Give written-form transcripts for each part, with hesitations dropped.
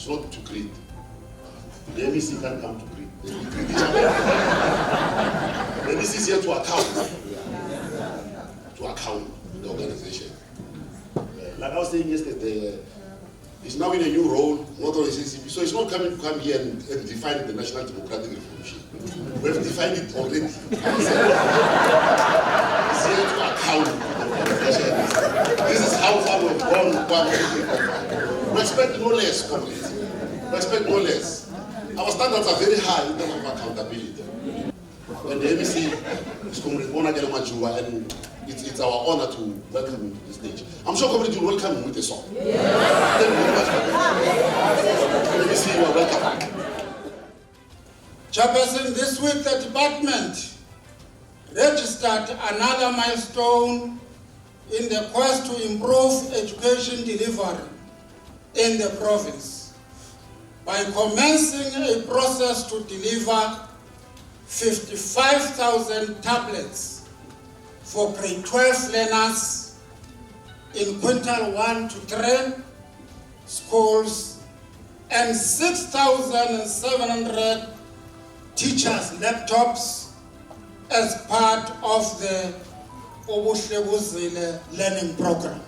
It's not to greet. The MEC can't come to greet. They greet each other. The MEC is here to account. To account the organization. Like I was saying yesterday, he's now in a new role, not only CCP, so he's not coming to come here and define the National Democratic Revolution. We have defined it already. He's here to account the organization. This is how far we've gone. We expect no less, comrades. We expect no less. Our standards are very high in terms of accountability. When the MEC is Comrade Bonagele Majuba, and it's our honor to welcome him to the stage. I'm sure comrades will welcome him with a song. Yeah. Thank you very much. MEC, you are welcome. Chairperson, this week the department registered another milestone in the quest to improve education delivery in the province by commencing a process to deliver 55,000 tablets for grade 12 learners in quintile 1 to 3 schools and 6,700 teachers' laptops as part of the Obuhlebuzile learning program.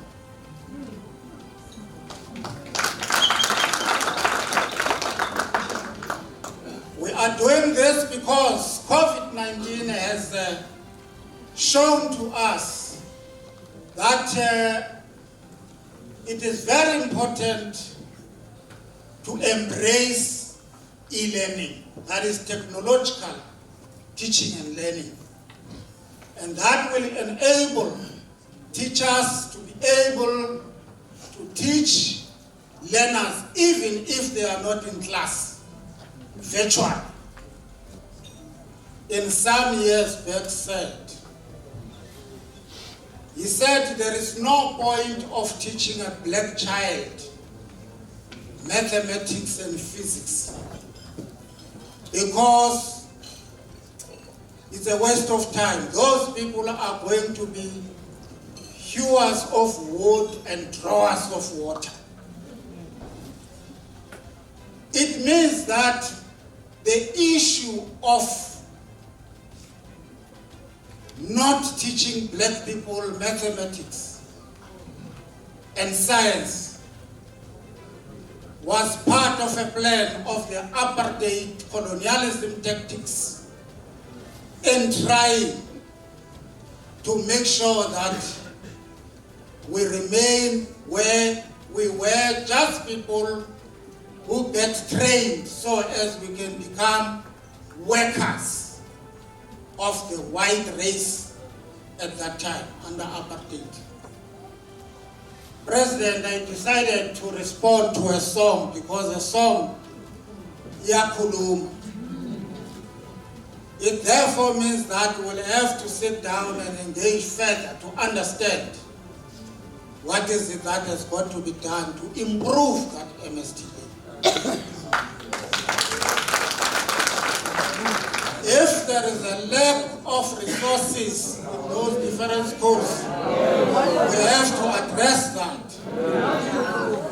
We are doing this because COVID-19 has shown to us that it is very important to embrace e-learning, that is technological teaching and learning. And that will enable teachers to be able to teach learners even if they are not in class, virtual. In some years back he said there is no point of teaching a black child mathematics and physics because it's a waste of time. Those people are going to be hewers of wood and drawers of water. It means that the issue of not teaching black people mathematics and science was part of a plan of the apartheid colonialism tactics in trying to make sure that we remain where we were, just people who get trained so as we can become workers of the white race at that time under apartheid. President, I decided to respond to a song because a song, Yakulum, it therefore means that we'll have to sit down and engage further to understand what is it that has got to be done to improve that MSTA. If there is a lack of resources in those different schools, we have to address that.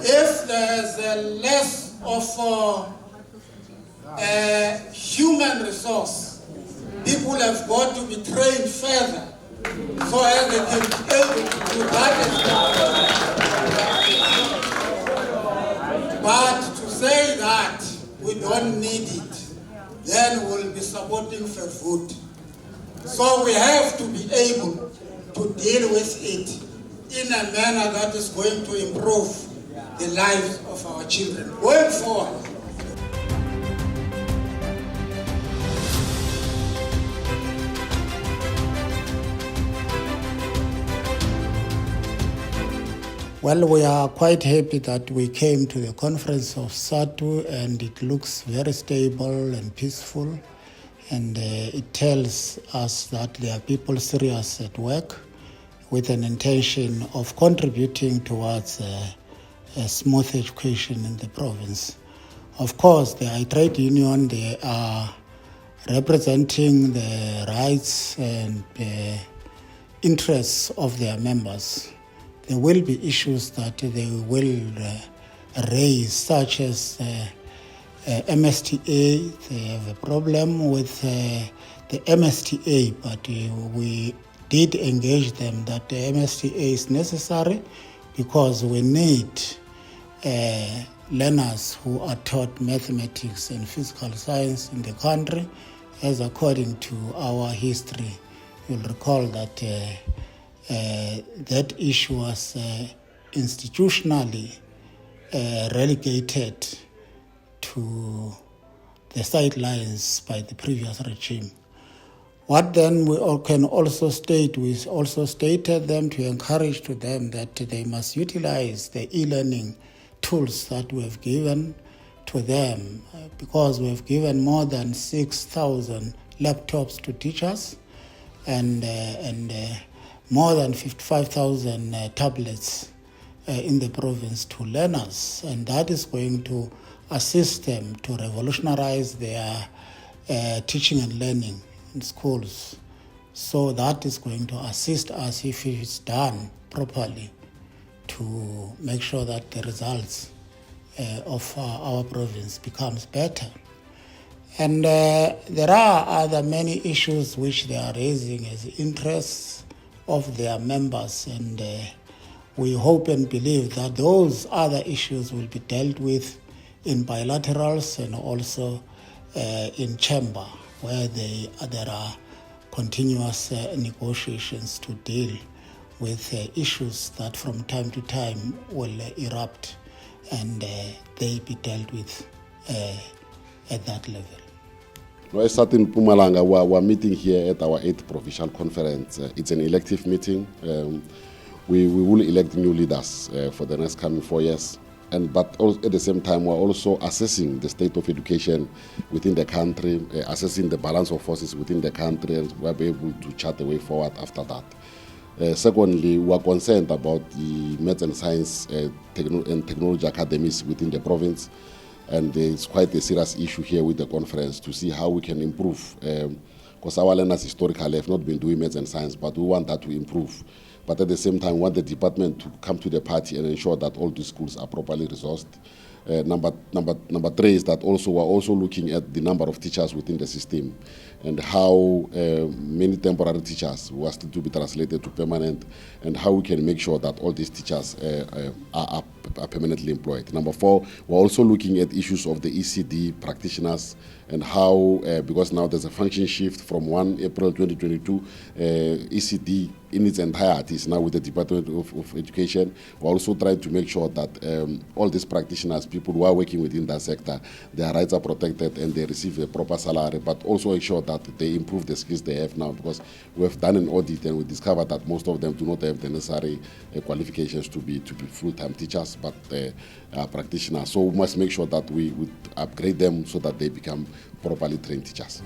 If there is a less of a human resource, people have got to be trained further so as they can be able to do that. But to say that we don't need it, then we'll be supporting for food. So we have to be able to deal with it in a manner that is going to improve the lives of our children going forward. Well, we are quite happy that we came to the conference of SADTU, and it looks very stable and peaceful, and it tells us that there are people serious at work with an intention of contributing towards a smooth education in the province. Of course, the trade union, they are representing the rights and interests of their members. There will be issues that they will raised, such as MSTA. They have a problem with the MSTA, but we did engage them that the MSTA is necessary because we need learners who are taught mathematics and physical science in the country, as according to our history, you'll recall that that issue was institutionally relegated to the sidelines by the previous regime. What then we can also state, we also stated them to encourage to them that they must utilize the e-learning tools that we have given to them, because we have given more than 6,000 laptops to teachers and more than 55,000 tablets in the province to learners, and that is going to assist them to revolutionize their teaching and learning in schools. So that is going to assist us, if it's done properly, to make sure that the results of our province becomes better. And there are other many issues which they are raising as interests of their members, and we hope and believe that those other issues will be dealt with in bilaterals and also in chamber, where there are continuous negotiations to deal with issues that from time to time will erupt, and they be dealt with at that level. As SADTU in MPUMALANGA, we're meeting here at our 8th provincial conference. It's an elective meeting. We will elect new leaders for the next coming 4 years. But also at the same time, we're also assessing the state of education within the country, assessing the balance of forces within the country, and we'll be able to chart the way forward after that. Secondly, we are concerned about the maths and science and technology academies within the province, and it's quite a serious issue here with the conference to see how we can improve, because our learners historically have not been doing maths and science, but we want that to improve. But at the same time, we want the department to come to the party and ensure that all these schools are properly resourced. Number three is that also we're also looking at the number of teachers within the system and how many temporary teachers who are still to be translated to permanent, and how we can make sure that all these teachers are permanently employed. Number four, we're also looking at issues of the ECD practitioners and how, because now there's a function shift from 1 April 2022, ECD in its entirety is now with the Department of Education. We're also trying to make sure that all these practitioners, people who are working within that sector, their rights are protected and they receive a proper salary, but also ensure that they improve the skills they have now, because we have done an audit and we discovered that most of them do not have the necessary qualifications to be full-time teachers, but practitioners. So we must make sure that we upgrade them so that they become properly trained teachers.